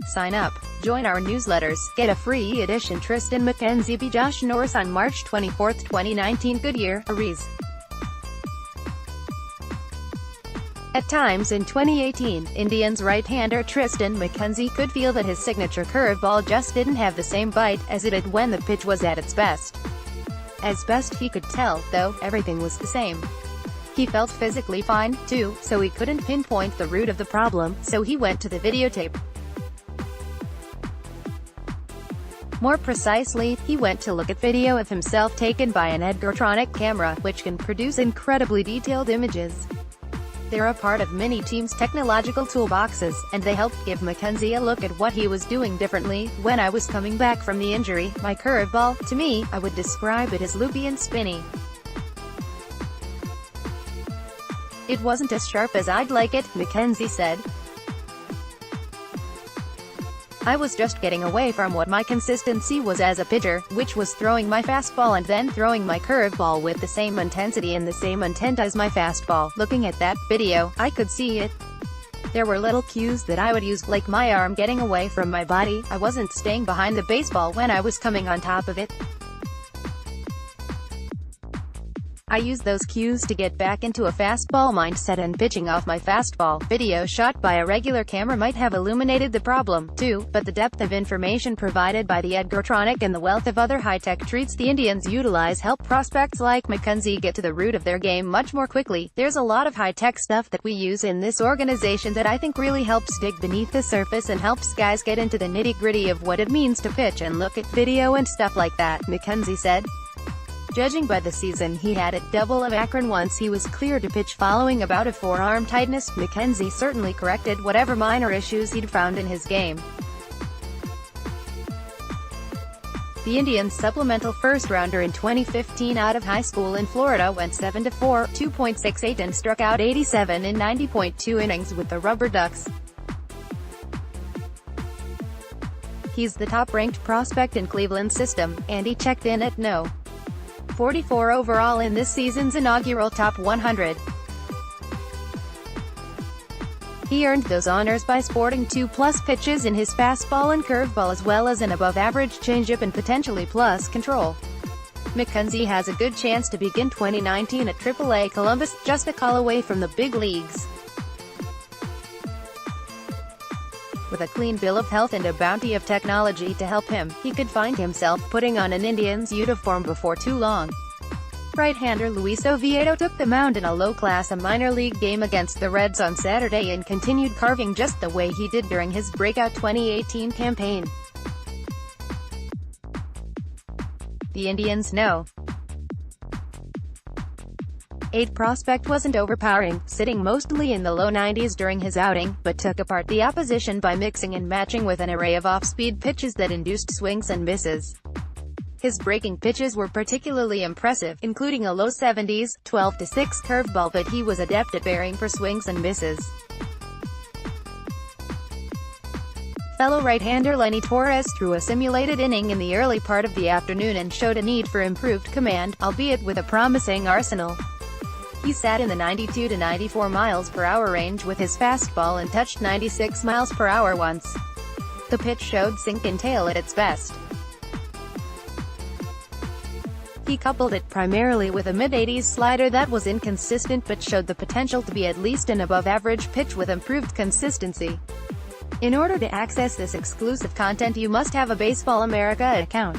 Sign up. Join our newsletters. Get a free edition. Triston McKenzieBy Josh Norris on March 24, 2019. Goodyear, Ariz. At times in 2018, Indians right-hander Triston McKenzie could feel that his signature curveball just didn't have the same bite as it did when the pitch was at its best. As best he could tell, though, everything was the same. He felt physically fine, too, so he couldn't pinpoint the root of the problem, so he went to the videotape. More precisely, he went to look at video of himself taken by an electronic camera, which can produce incredibly detailed images. They're a part of many teams' technological toolboxes, and they helped give McKenzie a look at what he was doing differently. When I was coming back from the injury, my curveball, to me, I would describe it as loopy and spinny. It wasn't as sharp as I'd like it, McKenzie said. I was just getting away from what my consistency was as a pitcher, which was throwing my fastball and then throwing my curveball with the same intensity and the same intent as my fastball. Looking at that video, I could see it. There were little cues that I would use, like my arm getting away from my body. I wasn't staying behind the baseball when I was coming on top of it. I used those cues to get back into a fastball mindset and pitching off my fastball. Video shot by a regular camera might have illuminated the problem, too, but the depth of information provided by the electronic and the wealth of other high-tech treats the Indians utilize help prospects like McKenzie get to the root of their game much more quickly. There's a lot of high-tech stuff that we use in this organization that I think really helps dig beneath the surface and helps guys get into the nitty-gritty of what it means to pitch and look at video and stuff like that, McKenzie said. Judging by the season he had at Double of Akron once he was clear to pitch following a bout of forearm tightness, McKenzie certainly corrected whatever minor issues he'd found in his game. The Indians' supplemental first-rounder in 2015 out of high school in Florida went 7-4, 2.68 and struck out 87 in 90.2 innings with the Rubber Ducks. He's the top-ranked prospect in Cleveland's system, and he checked in at No. 44 overall in this season's inaugural Top 100. He earned those honors by sporting 2+ pitches in his fastball and curveball as well as an above-average changeup and potentially plus control. McKenzie has a good chance to begin 2019 at AAA Columbus, just a call away from the big leagues. With a clean bill of health and a bounty of technology to help him, he could find himself putting on an Indians uniform before too long. Right-hander Luis Oviedo took the mound in a low-class minor league game against the Reds on Saturday and continued carving just the way he did during his breakout 2018 campaign. The Indians' No. 8 prospect wasn't overpowering, sitting mostly in the low 90s during his outing, but took apart the opposition by mixing and matching with an array of off-speed pitches that induced swings and misses. His breaking pitches were particularly impressive, including a low 70s, 12-6 curveball that he was adept at bearing for swings and misses. Fellow right-hander Lenny Torres threw a simulated inning in the early part of the afternoon and showed a need for improved command, albeit with a promising arsenal. He sat in the 92 to 94 miles per hour range with his fastball and touched 96 miles per hour once. The pitch showed sink and tail at its best. He coupled it primarily with a mid-80s slider that was inconsistent but showed the potential to be at least an above-average pitch with improved consistency. In order to access this exclusive content you must have a Baseball America account.